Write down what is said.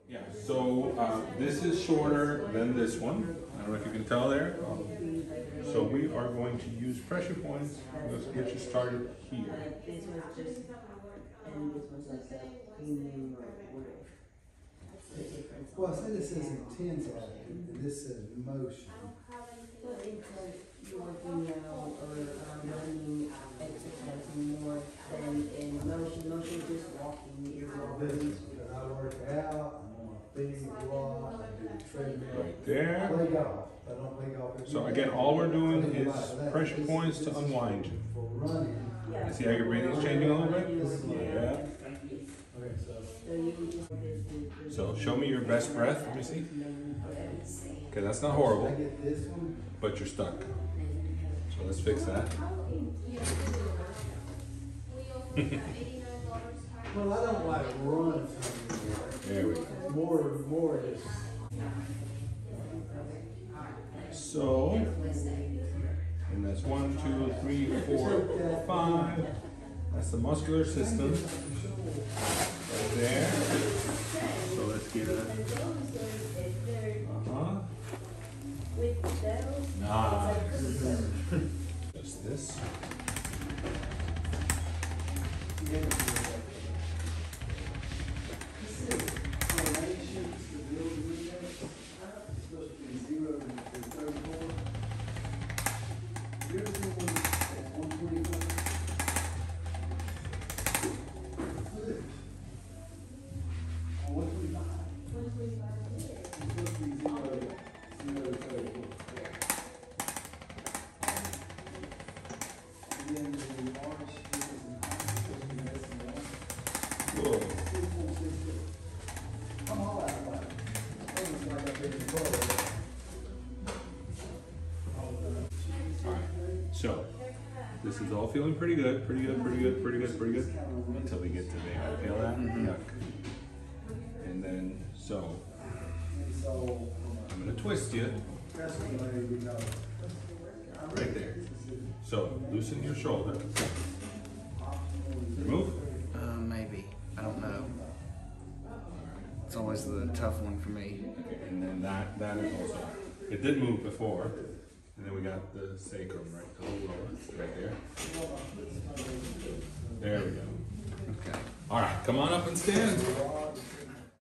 Yeah, so this is shorter than this one. I don't know if you can tell there. So we are going to use pressure points. Let's get you started here. This was just, and this was like the premium or whatever. That's the difference. Well, say this says intensity, and this says motion. But it's like you're working out or running, exercising more than in motion. Motion is just walking. You're This walking. is when I work out, I'm on a big block, I do the treadmill. Right there. Play golf. I don't play golf. So again, all we're doing is pressure points to unwind you. For running. You see how your breathing's changing a little bit? Yeah. Okay, So you can just So show me your best breath. Let me see. Okay, that's not horrible, I get this one. but you're stuck. So let's fix that. Well, I don't like run from There we go. more just. So, and that's 1, 2, 3, 4, 5. That's the muscular system right there. So let's get a. Nice. Just this. Whoa. So, this is all feeling pretty good, until we get to there. Feel that? Yuck. And then, so, I'm gonna twist you right there. So, loosen your shoulder. Remove. Maybe. I don't know. It's always the tough one for me. Okay, and then that is also, it did move before. And then we got the sacrum, right? The lower, right there. There we go. Okay. All right, come on up and stand.